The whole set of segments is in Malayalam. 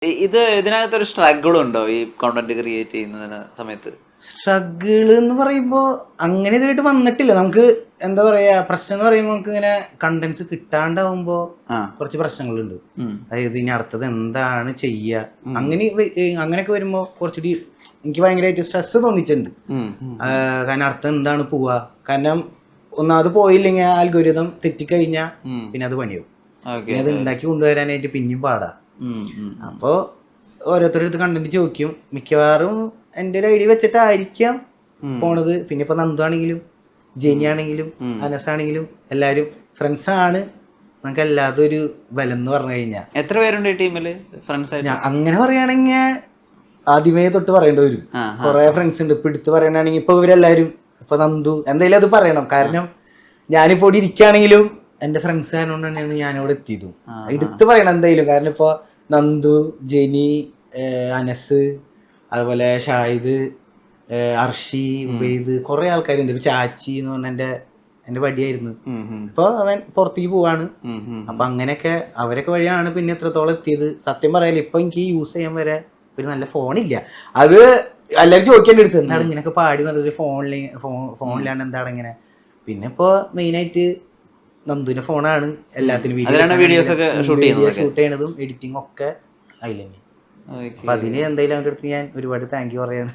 ഇതിനകത്തൊരു സ്ട്രഗിൾ ഉണ്ടോ ഈ കോണ്ടന്റ് ക്രിയേറ്റ് ചെയ്യുന്ന സമയത്ത്? സ്ട്രഗിള് എന്ന് പറയുമ്പോൾ അങ്ങനെ ഇതായിട്ട് വന്നിട്ടില്ല. നമുക്ക് എന്താ പറയാ, പ്രശ്നം എന്ന് പറയുമ്പോൾ നമുക്ക് ഇങ്ങനെ കണ്ടന്റ്സ് കിട്ടാണ്ടാവുമ്പോ കുറച്ച് പ്രശ്നങ്ങളുണ്ട്. അതായത് ഇനി അടുത്തത് എന്താണ് ചെയ്യുക, അങ്ങനെയൊക്കെ വരുമ്പോ കുറച്ചുകൂടി എനിക്ക് ഭയങ്കരമായിട്ട് സ്ട്രെസ് തോന്നിച്ചിട്ടുണ്ട്. കാരണം അടുത്തത് എന്താണ് പോവുക, കാരണം ഒന്നാമത് പോയില്ലെങ്കിൽ ആൽഗോരിതം തെറ്റിക്കഴിഞ്ഞാൽ പിന്നെ അത് പണിയാവും. പിന്നെ അത് ഉണ്ടാക്കി കൊണ്ടുവരാനായിട്ട് പിന്നെയും പാടാ. അപ്പോൾ ഓരോരുത്തരടുത്ത് കണ്ടന്റ് ചോദിക്കും. മിക്കവാറും എൻ്റെ ഒരു ഐഡിയ വെച്ചിട്ടായിരിക്കാം പോണത്. പിന്നെ ഇപ്പൊ നന്ദു ആണെങ്കിലും ജെനി ആണെങ്കിലും അനസാണെങ്കിലും എല്ലാരും ഫ്രണ്ട്സ് ആണ്. നമുക്ക് അല്ലാതെ ഒരു ബലം എന്ന് പറഞ്ഞു കഴിഞ്ഞാൽ എത്ര പേരുണ്ട് ടീമില് ഫ്രണ്ട്സ്? അങ്ങനെ പറയുകയാണെങ്കിൽ ആദ്യമേ തൊട്ട് പറയേണ്ടി വരും. കുറെ ഫ്രണ്ട്സ് ഉണ്ട്. ഇപ്പൊ എടുത്ത് പറയണമെങ്കിൽ ഇപ്പൊ ഇവരെല്ലാരും ഇപ്പൊ നന്ദു എന്തായാലും അത് പറയണം. കാരണം ഞാനിപ്പോ ഇവിടെ ഇരിക്കുകയാണെങ്കിലും എന്റെ ഫ്രണ്ട്സ് ആയതുകൊണ്ട് തന്നെയാണ് ഞാനിവിടെ എത്തിയതും. എടുത്ത് പറയണം എന്തായാലും. കാരണം ഇപ്പൊ നന്ദു, ജെനി, അനസ്, അതുപോലെ ഷാഹിദ്, അർഷി, ഉബൈദ്, കുറെ ആൾക്കാരുണ്ട്. ചാച്ചി എന്ന് പറഞ്ഞ എന്റെ വടിയായിരുന്നു. ഇപ്പൊ അവൻ പുറത്തേക്ക് പോവാണ്. അപ്പൊ അങ്ങനെയൊക്കെ അവരൊക്കെ വഴിയാണ് പിന്നെ എത്രത്തോളം എത്തിയത്. സത്യം പറയാലോ ഇപ്പൊ എനിക്ക് യൂസ് ചെയ്യാൻ വരെ ഒരു നല്ല ഫോണില്ല. അത് എല്ലാവരും ചോദിക്കേണ്ട അടുത്ത് എന്താണ് ഇങ്ങനെയൊക്കെ പാടി നല്ലൊരു ഫോണിലാണ് എന്താണ് ഇങ്ങനെ. പിന്നെ ഇപ്പൊ മെയിനായിട്ട് നന്ദുവിന്റെ ഫോണാണ് എല്ലാത്തിനും ഷൂട്ട് ചെയ്യണതും എഡിറ്റിംഗ് ഒക്കെ അതിലെന്നെ. അപ്പൊ അതിന് എന്തായാലും അവരുടെ അടുത്ത് ഞാൻ ഒരുപാട് താങ്ക് യു പറയാണ്.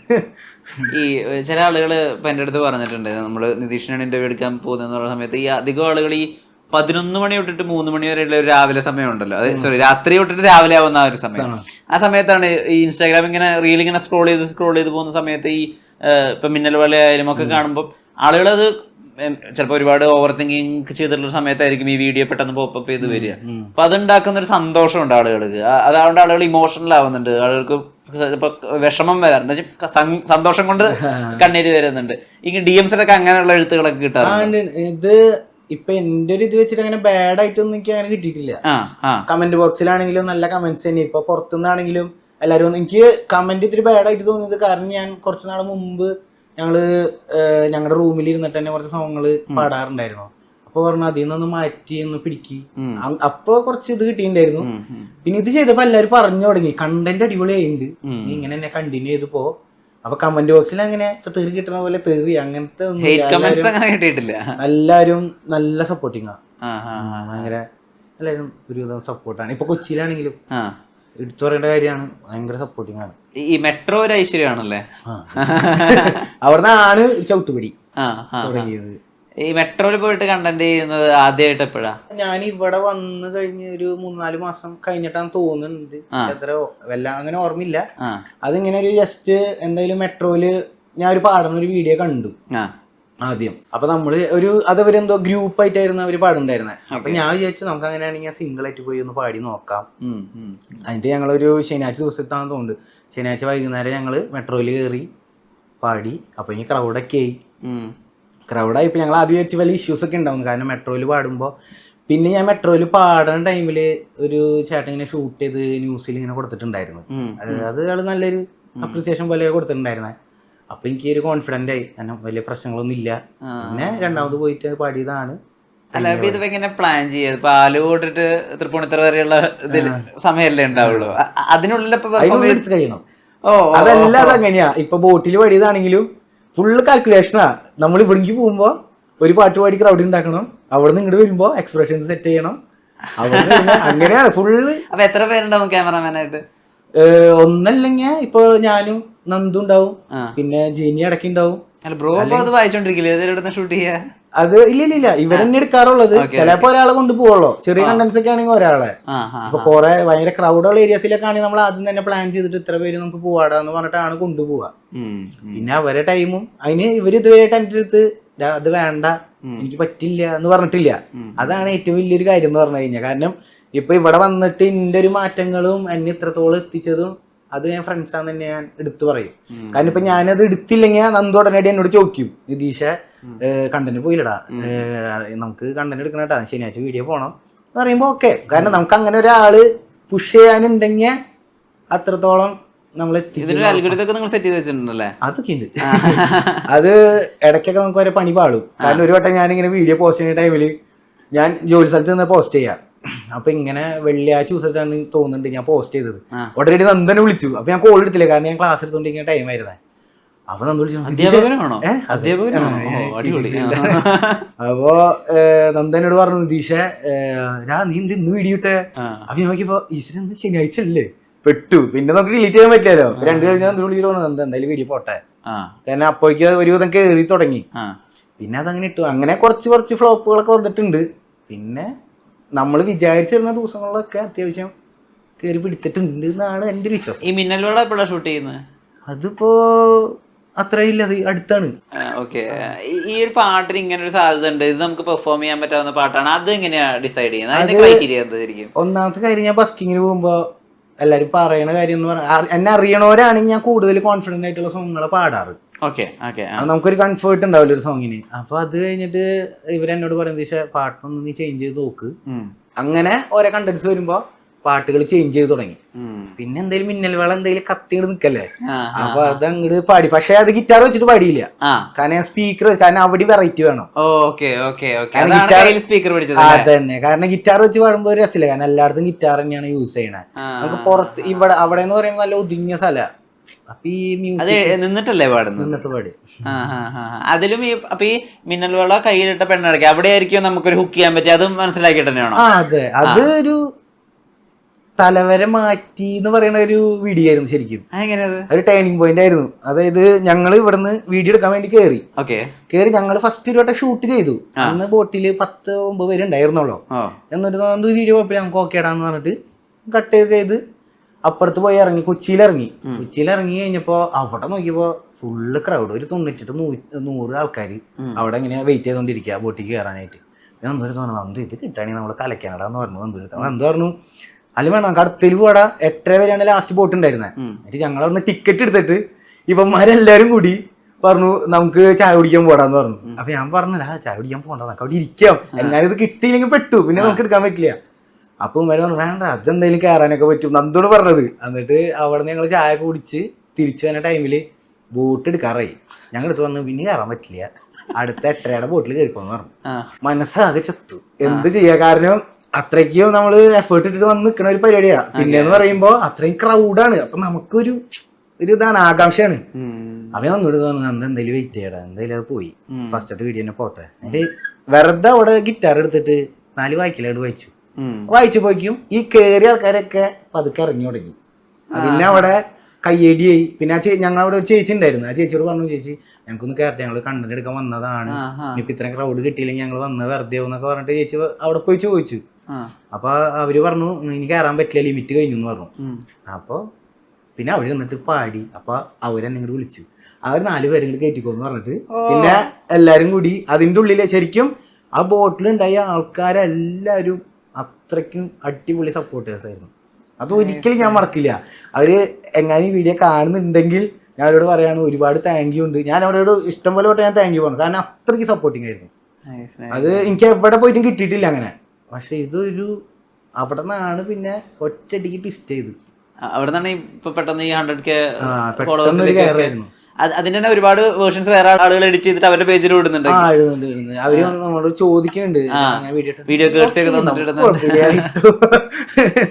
ഈ ചില ആളുകൾ ഇപ്പൊ എൻ്റെ അടുത്ത് പറഞ്ഞിട്ടുണ്ട്, നമ്മള് നിതീഷിനാണ് ഇന്റർവ്യൂ എടുക്കാൻ പോകുന്ന സമയത്ത് ഈ അധികം ആളുകൾ ഈ 11 മണി തൊട്ടിട്ട് 3 മണി വരെയുള്ള ഒരു രാവിലെ സമയം ഉണ്ടല്ലോ, സോറി രാത്രി തൊട്ടിട്ട് രാവിലെ ആവുന്ന ആ ഒരു സമയം. ആ സമയത്താണ് ഈ ഇൻസ്റ്റാഗ്രാം ഇങ്ങനെ റീൽ ഇങ്ങനെ സ്ക്രോൾ ചെയ്ത് പോകുന്ന സമയത്ത് ഈ ഇപ്പൊ മിന്നൽ പോലെ ആയാലും ഒക്കെ കാണുമ്പോൾ ആളുകൾ അത് ചിലപ്പോൾ ഒരുപാട് ഓവർ തിങ്കിങ് ചെയ്തിട്ടുള്ള സമയത്തായിരിക്കും ഈ വീഡിയോ പെട്ടെന്ന് പോപ്പപ്പ് ചെയ്ത് വരിക. അപ്പൊ അതുണ്ടാക്കുന്ന ഒരു സന്തോഷമുണ്ട് ആളുകൾക്ക്. അതുകൊണ്ട് ആളുകൾ ഇമോഷണൽ ആവുന്നുണ്ട്. ആളുകൾക്ക് ഇപ്പൊ വിഷമം വരാറുണ്ട്, സന്തോഷം കൊണ്ട് കണ്ണീര് വരുന്നുണ്ട്. ഈ DMസിലൊക്കെ അങ്ങനെയുള്ള എഴുത്തുകളൊക്കെ കിട്ടാറുണ്ട്. ഇത് ഇപ്പൊ എന്റെ ഒരു ഇത് വെച്ചിട്ട് അങ്ങനെ ബാഡ് ആയിട്ടൊന്നും എനിക്ക് അങ്ങനെ കിട്ടിയിട്ടില്ല. കമന്റ് ബോക്സിലാണെങ്കിലും നല്ല കമന്റ്സ് തന്നെ. ഇപ്പൊ പുറത്തുനിന്നാണെങ്കിലും എല്ലാവരും എനിക്ക് കമന്റ് ഇത്തിരി ബാഡ് ആയിട്ട് തോന്നിയത് കാരണം ഞാൻ കുറച്ച് നാൾ മുമ്പ് ഞങ്ങളുടെ റൂമിൽ ഇരുന്നിട്ട് തന്നെ കുറച്ച് സോങ്ങുകൾ പാടാറുണ്ടായിരുന്നു. അപ്പൊ പറഞ്ഞു അതിൽ നിന്നൊന്ന് മാറ്റി ഒന്ന് പിടിക്കി. അപ്പൊ കുറച്ച് ഇത് കിട്ടിയിട്ടുണ്ടായിരുന്നു. പിന്നെ ഇത് ചെയ്തപ്പോ എല്ലാവരും പറഞ്ഞു തുടങ്ങി കണ്ടന്റ് അടിപൊളിയായിട്ടുണ്ട്, നീ ഇങ്ങനെ തന്നെ കണ്ടിന്യൂ ചെയ്ത് പോ. അപ്പൊ കമന്റ് ബോക്സിൽ അങ്ങനെ ഇപ്പൊ തെറി കിട്ടണ പോലെ തെറി അങ്ങനത്തെ ഒന്നും എല്ലാരും നല്ല സപ്പോർട്ടിങ്ങാ. ഭയങ്കര എല്ലാവരും ഒരുവിധം സപ്പോർട്ടാണ്. ഇപ്പൊ കൊച്ചിയിലാണെങ്കിലും എടുത്തു പറയേണ്ട കാര്യമാണ്, ഭയങ്കര സപ്പോർട്ടിങ് ആണ്. ഈ മെട്രോ ഒരു ഐശ്വര്യമാണല്ലേ, അവിടുന്നാണ് ചവിട്ടുപടി തുടങ്ങിയത്. ഈ മെട്രോയിൽ പോയിട്ട് കണ്ടന്റ് ചെയ്യുന്നത് ആദ്യമായിട്ട് എപ്പോഴാ? ഞാൻ ഇവിടെ വന്ന് കഴിഞ്ഞ് ഒരു 3-4 മാസം കഴിഞ്ഞിട്ടാണ് തോന്നുന്നുണ്ട്. എത്ര അങ്ങനെ ഓർമ്മയില്ല. അതിങ്ങനെ ഒരു ജസ്റ്റ് എന്തായാലും മെട്രോയില് ഞാൻ ഒരു പാടുന്ന ഒരു വീഡിയോ കണ്ടു ആദ്യം. അപ്പൊ നമ്മള് അതവരെന്തോ ഗ്രൂപ്പ് ആയിട്ടായിരുന്നു അവര് പാടുണ്ടായിരുന്നത്. അപ്പൊ ഞാൻ വിചാരിച്ചു നമുക്ക് അങ്ങനെയാണെങ്കിൽ സിംഗിൾ ആയിട്ട് പോയി ഒന്ന് പാടി നോക്കാം. അതിന്റെ ഞങ്ങളൊരു ശനിയാഴ്ച ദിവസത്താണെന്ന് തോന്നുന്നുണ്ട്. ശനിയാഴ്ച വൈകുന്നേരം ഞങ്ങള് മെട്രോയിൽ കയറി പാടി. അപ്പൊ ഇനി ക്രൗഡൊക്കെ ആയി. ക്രൗഡായിപ്പോൾ ഞങ്ങൾ ആദ്യം വിചാരിച്ച് വലിയ ഇഷ്യൂസ് ഒക്കെ ഉണ്ടാവും. കാരണം മെട്രോയിൽ പാടുമ്പോൾ പിന്നെ ഞാൻ മെട്രോയിൽ പാടുന്ന ടൈമില് ഒരു ചേട്ടൻ ഇങ്ങനെ ഷൂട്ട് ചെയ്ത് ന്യൂസിൽ ഇങ്ങനെ കൊടുത്തിട്ടുണ്ടായിരുന്നു. അത് ആള് നല്ലൊരു അപ്രിസിയേഷൻ പോലെ കൊടുത്തിട്ടുണ്ടായിരുന്നത്. അപ്പൊ എനിക്ക് ഒരു കോൺഫിഡന്റ് ആയി, കാരണം വലിയ പ്രശ്നങ്ങളൊന്നും ഇല്ല. പിന്നെ രണ്ടാമത് പോയിട്ട് പാടിയതാണ്. അല്ല ഇതൊക്കെ ഇങ്ങനെ പ്ലാൻ ചെയ്യാം. ഇപ്പൊ ആലുവോട്ടിട്ട് തൃപ്പൂണിത്തറ വരെയുള്ള ഇതിൽ സമയമല്ലേ ഉണ്ടാവുള്ളൂ, അതിനുള്ളിൽ കഴിയണം. അതല്ല അതങ്ങനെയാ. ഇപ്പൊ ബോട്ടിൽ പാടിയതാണെങ്കിലും ഫുള്ള് കാൽക്കുലേഷനാ. നമ്മൾ ഇവിടേക്ക് പോകുമ്പോ ഒരു പാട്ട് പാടി ക്രൗഡ് ഉണ്ടാക്കണം, അവിടെ നിന്ന് ഇങ്ങോട്ട് വരുമ്പോ എക്സ്പ്രഷൻസ് സെറ്റ് ചെയ്യണം, അങ്ങനെയാണ് ഫുള്ള്. അപ്പൊ എത്ര പേരുണ്ടാവും ക്യാമറമാനായിട്ട്? ഒന്നല്ലെങ്കിൽ ഇപ്പൊ ഞാനും നന്ദു ഉണ്ടാവും, പിന്നെ ജെനി ഇടയ്ക്ക് ഉണ്ടാവും. അത് വായിച്ചോണ്ടിരിക്കില്ലേ ഷൂട്ട് ചെയ്യാ? അത് ഇല്ല ഇവരെന്നെ എടുക്കാറുള്ളത്. ചിലപ്പോ ഒരാളെ കൊണ്ടുപോകുള്ളൂ. ചെറിയ കണ്ടന്റ്സ് ഒക്കെ ആണെങ്കിൽ ഒരാളെ. ഇപ്പൊ കുറെ ഭയങ്കര ക്രൗഡുള്ള ഏരിയാസിലൊക്കെ ആണെങ്കിൽ നമ്മൾ ആദ്യം തന്നെ പ്ലാൻ ചെയ്തിട്ട് ഇത്ര പേര് നമുക്ക് പോവാടാന്ന് പറഞ്ഞിട്ടാണ് കൊണ്ടുപോവുക. പിന്നെ അവരെ ടൈമും അതിന് ഇവര് ഇതുവരെയായിട്ട് എൻ്റെ അടുത്ത് അത് വേണ്ട, എനിക്ക് പറ്റില്ല എന്ന് പറഞ്ഞിട്ടില്ല. അതാണ് ഏറ്റവും വലിയൊരു കാര്യം എന്ന് പറഞ്ഞു കഴിഞ്ഞാൽ. കാരണം ഇപ്പൊ ഇവിടെ വന്നിട്ട് എന്റെ ഒരു മാറ്റങ്ങളും എന്നെ ഇത്രത്തോളം എത്തിച്ചതും അത് ഞാൻ ഫ്രണ്ട്സാന്ന് തന്നെ ഞാൻ എടുത്തു പറയും. കാരണം ഇപ്പൊ ഞാനത് എടുത്തില്ലെങ്കിൽ നന്ദു ഉടനടി എന്നോട് ചോദിക്കും, നിതീഷ കണ്ടന്റ് പോയില്ലടാ, നമുക്ക് കണ്ടന്റ് എടുക്കണേട്ടാ, ശനിയാഴ്ച വീഡിയോ പോണം എന്ന് പറയുമ്പോ ഓക്കെ. കാരണം നമുക്ക് അങ്ങനെ ഒരാള് പുഷ് ചെയ്യാനുണ്ടെങ്കിൽ അത്രത്തോളം നമ്മൾ അതൊക്കെ ഉണ്ട്. അത് ഇടയ്ക്കൊക്കെ നമുക്ക് വരെ പണി പാടും. കാരണം ഒരു വട്ടം ഞാനിങ്ങനെ വീഡിയോ പോസ്റ്റ് ചെയ്യുന്ന ടൈമില് ഞാൻ ജോലി സ്ഥലത്ത് നിന്ന് പോസ്റ്റ് ചെയ്യാം, അപ്പൊ ഇങ്ങനെ വെള്ളിയാഴ്ച ദിവസത്താണ് തോന്നുന്നുണ്ട് ഞാൻ പോസ്റ്റ് ചെയ്തത്. ഉടനടി നന്ദനെ വിളിച്ചു. അപ്പൊ ഞാൻ കോൾ എടുത്തില്ല, കാരണം ഞാൻ ക്ലാസ് എടുത്തോണ്ടിരിക്കുന്ന ടൈം ആയിരുന്നേ. അപ്പൊ നന്ദ വിളിച്ചു. അപ്പൊ നന്ദനോട് പറഞ്ഞു, നിതീഷേ നീ ഇന്ന് വീഡിയോ ഇട്ടേ. അപ്പൊ ഞാൻ നോക്കിയപ്പോ ഈശ്വരൻ ഇന്ന് ശനിയാഴ്ച അല്ലേ, പെട്ടു. പിന്നെ നമുക്ക് ഡിലീറ്റ് ചെയ്യാൻ പറ്റില്ലല്ലോ. രണ്ടു കഴിഞ്ഞാൽ നന്ദ വിളിച്ചു പറഞ്ഞു, എന്തായാലും വീഡിയോ പോട്ടെ. കാരണം അപ്പോഴേക്ക് ഒരുവിധം കയറി തുടങ്ങി. പിന്നെ അതങ്ങനെ ഇട്ടു. അങ്ങനെ കുറച്ച് ഫ്ലോപ്പുകളൊക്കെ വന്നിട്ടുണ്ട്. പിന്നെ നമ്മൾ വിചാരിച്ചിരുന്ന ദിവസങ്ങളിലൊക്കെ അത്യാവശ്യം കയറി പിടിച്ചിട്ടുണ്ട് എന്നാണ് എൻ്റെ ഒരു വിശ്വാസം. ഈ മിന്നൽ വേള എപ്പോഴാണ് ഷൂട്ട് ചെയ്യുന്നത്? അതിപ്പോ അത്രയില്ല, അത് അടുത്താണ്. ഓക്കെ. ഈ ഒരു പാട്ടിന് ഇങ്ങനെ ഒരു സാധ്യത ഉണ്ട്, ഇത് നമുക്ക് പെർഫോം ചെയ്യാൻ പറ്റാവുന്ന പാട്ടാണ്, അത് എങ്ങനെയാ ഡിസൈഡ് ചെയ്യുന്നത്? അതിന്റെ ക്രൈറ്റീരിയ എന്തായിരിക്കും? ഒന്നാമത്തെ കാര്യം, ഞാൻ ബസ്കിങ്ങിന് പോകുമ്പോ എല്ലാരും പറയണ കാര്യം എന്ന് പറഞ്ഞാൽ, എന്നെ അറിയണവരാണെങ്കിൽ ഞാൻ കൂടുതൽ കോൺഫിഡന്റ് ആയിട്ടുള്ള സോങ്ങുകളെ പാടാറ്. നമുക്കൊരു കംഫേർട്ട് ഉണ്ടാവില്ല ഒരു സോങ്ങിന്. അപ്പൊ അത് കഴിഞ്ഞിട്ട് ഇവരെന്നോട് പറയുന്നത്, പാട്ടൊന്നും നീ ചേഞ്ച് ചെയ്ത് നോക്ക്. അങ്ങനെ ഓരോ കണ്ടന്റ്സ് വരുമ്പോ പാട്ടുകൾ ചേഞ്ച് ചെയ്ത് തുടങ്ങി. പിന്നെ എന്തെങ്കിലും മിന്നൽ വേള എന്തെങ്കിലും കത്തിങ്ങോട് നിക്കല്ലേ, അപ്പൊ അത് അങ്ങോട്ട് പാടി. പക്ഷെ അത് ഗിറ്റാർ വെച്ചിട്ട് പാടിയില്ല, കാരണം സ്പീക്കർ, കാരണം അവിടെ വെറൈറ്റി വേണം. അതന്നെ, കാരണം ഗിറ്റാർ വെച്ച് പാടുമ്പോ ഒരു രസമില്ല, കാരണം എല്ലായിടത്തും ഗിറ്റാർ തന്നെയാണ് യൂസ് ചെയ്യണത്. നമുക്ക് പുറത്ത് ഇവിടെ അവിടെ എന്ന് പറയുമ്പോൾ നല്ല ഒതുങ്ങിയ സ്ഥല. അപ്പൊ ഈ മ്യൂസിക് നിന്നിട്ടല്ലേ പാടുന്നത്? നിന്നിട്ട് പാടി. അതിലും ഈ മിന്നൽ വേള കയ്യിലിട്ട പെണ്ണടക്കി അവിടെ ആയിരിക്കും നമുക്കൊരു ഹുക്ക് ചെയ്യാൻ പറ്റുക, അതും മനസ്സിലാക്കിയിട്ട് തന്നെയാണോ? അതെ, അത് ഒരു തലവരെ മാറ്റി എന്ന് പറയുന്ന ഒരു വീഡിയോ ആയിരുന്നു ശരിക്കും. ഒരു ടേണിംഗ് പോയിന്റ് ആയിരുന്നു. അതായത് ഞങ്ങൾ ഇവിടുന്ന് വീഡിയോ എടുക്കാൻ വേണ്ടി കയറി ഞങ്ങൾ ഫസ്റ്റ് ഒരു വട്ടം ഷൂട്ട് ചെയ്തു. അന്ന് ബോട്ടില് 10-9 പേര് ഉണ്ടായിരുന്നുള്ളൂ. എന്നിട്ട് വീഡിയോ കുഴപ്പമില്ല, നമുക്ക് ഓക്കേടാന്ന് പറഞ്ഞിട്ട് കട്ട് ചെയ്ത് അപ്പുറത്ത് പോയി ഇറങ്ങി, കൊച്ചിയിലിറങ്ങി കഴിഞ്ഞപ്പോ അവിടെ നോക്കിയപ്പോ ഫുള്ള് ക്രൗഡ്, ഒരു 98-100 ആൾക്കാർ അവിടെ ഇങ്ങനെ വെയിറ്റ് ചെയ്തോണ്ടിരിക്കുക ബോട്ടിൽ കയറാനായിട്ട്. നന്ദു തോന്നുന്നു ഇത് കിട്ടാണെങ്കിൽ നമ്മള് കലക്കാനടാന്ന് പറഞ്ഞു. നന്ദു പറഞ്ഞു അല്ല വേണം, നമുക്ക് അടുത്തേൽ പോടാ. 8:30 വരെയാണ് ലാസ്റ്റ് ബോട്ട് ഉണ്ടായിരുന്നത്. എന്നിട്ട് ഞങ്ങൾ അവിടുന്ന് ടിക്കറ്റ് എടുത്തിട്ട് ഇവന്മാരെല്ലാരും കൂടി പറഞ്ഞു നമുക്ക് ചായ കുടിക്കാൻ പോടാന്ന് പറഞ്ഞു. അപ്പൊ ഞാൻ പറഞ്ഞില്ല, ചായ കുടിക്കാൻ പോകണ്ട, നമുക്ക് അവിടെ ഇരിക്കാം, എന്നാലും ഇത് കിട്ടിയില്ലെങ്കിൽ പെട്ടു, പിന്നെ നമുക്ക് എടുക്കാൻ പറ്റില്ല. അപ്പൊ ഇവര് പറഞ്ഞു വേണ്ട, അതെന്തായാലും കയറാനൊക്കെ പറ്റും നന്ദോട് പറഞ്ഞത്. എന്നിട്ട് അവിടെ നിന്ന് ഞങ്ങൾ ചായ കുടിച്ച് തിരിച്ചു വരുന്ന ടൈമില് ബോട്ട് എടുക്കാറായി. ഞങ്ങൾ എടുത്ത് പറഞ്ഞു പിന്നെ കയറാൻ പറ്റില്ല, അടുത്ത 8:30 ബോട്ടിൽ കയറിപ്പോന്ന് പറഞ്ഞു. മനസ്സാകെ ചത്തു. എന്ത് ചെയ്യാ, കാരണം അത്രയ്ക്കും നമ്മള് എഫേർട്ട് ഇട്ടിട്ട് വന്ന് നിൽക്കുന്ന ഒരു പരിപാടിയാ. പിന്നെന്ന് പറയുമ്പോ അത്രയും ക്രൗഡാണ്. അപ്പൊ നമുക്കൊരു ഇതാണ്, ആകാംക്ഷയാണ്. അവ നന്നോട് തോന്നുന്നു എന്തായാലും വെയിറ്റ് ചെയ്യടാ, എന്തായാലും അത് പോയി ഫസ്റ്റത്തെ വീഡിയോ തന്നെ പോട്ടെ. എന്നിട്ട് വെറുതെ അവിടെ ഗിറ്റാർ എടുത്തിട്ട് 4 വായിക്കലായിട്ട് വായിച്ചു പോയിക്കും. ഈ കേറിയ ആൾക്കാരൊക്കെ പതുക്കെ ഇറങ്ങി തുടങ്ങി. പിന്നെ അവിടെ കയ്യടിയായി. പിന്നെ ഞങ്ങളവിടെ ഒരു ചേച്ചി ഉണ്ടായിരുന്നു. ആ ചേച്ചിയോട് പറഞ്ഞു, ചേച്ചി ഞങ്ങൾക്കൊന്ന് കയറട്ടെ, ഞങ്ങൾ കണ്ടന്റ് എടുക്കാൻ വന്നതാണ്, ഇനിയിപ്പോ ഇത്രയും ക്രൗഡ് കിട്ടിയില്ലെങ്കിൽ ഞങ്ങൾ വന്നത് വെറുതെ എന്നൊക്കെ പറഞ്ഞിട്ട് ചേച്ചി അവിടെ പോയി ചോദിച്ചു. അപ്പൊ അവര് പറഞ്ഞു ഇനി കയറാൻ പറ്റില്ല, ലിമിറ്റ് കഴിഞ്ഞു എന്ന് പറഞ്ഞു. അപ്പൊ പിന്നെ അവര് എന്നിട്ട് പാടി. അപ്പൊ അവരെന്നെ ഇങ്ങോട്ട് വിളിച്ചു, അവർ 4 പേരും കൂടി കയറ്റിക്കോന്ന് പറഞ്ഞിട്ട് പിന്നെ എല്ലാരും കൂടി അതിന്റെ ഉള്ളില് ശരിക്കും ആ ബോട്ടിലുണ്ടായ ആൾക്കാരെല്ലാരും അത്രയ്ക്കും അടിപൊളി സപ്പോർട്ടേഴ്സ് ആയിരുന്നു. അത് ഒരിക്കലും ഞാൻ മറക്കില്ല. അവര് എങ്ങനെ ഈ വീഡിയോ കാണുന്നുണ്ടെങ്കിൽ ഞാൻ അവരോട് പറയാണ് ഒരുപാട് താങ്ക് യു ഉണ്ട്. ഞാൻ അവരോട് ഇഷ്ടംപോലെ തൊട്ട് ഞാൻ താങ്ക് യു പറഞ്ഞു, കാരണം അത്രയ്ക്ക് സപ്പോർട്ടിങ് ആയിരുന്നു. അത് എനിക്ക് എവിടെ പോയിട്ടും കിട്ടിയിട്ടില്ല അങ്ങനെ. പക്ഷെ ഇതൊരു അവിടെ നിന്നാണ് പിന്നെ ഒറ്റയടിക്ക് ട്വിസ്റ്റ് ചെയ്ത്. അവിടെ നിന്നാണ് ഇപ്പൊ പെട്ടെന്ന് ഈ 100K കയറായിരുന്നു. അതിന്റെ തന്നെ ഒരുപാട് വേർഷൻസ് വേറെ ആളുകൾ എഡിറ്റ് ചെയ്തിട്ട് അവരുടെ പേജിൽ ഇടുന്നുണ്ട്. അവര് നമ്മളോട് ചോദിക്കുന്നുണ്ട് വീഡിയോ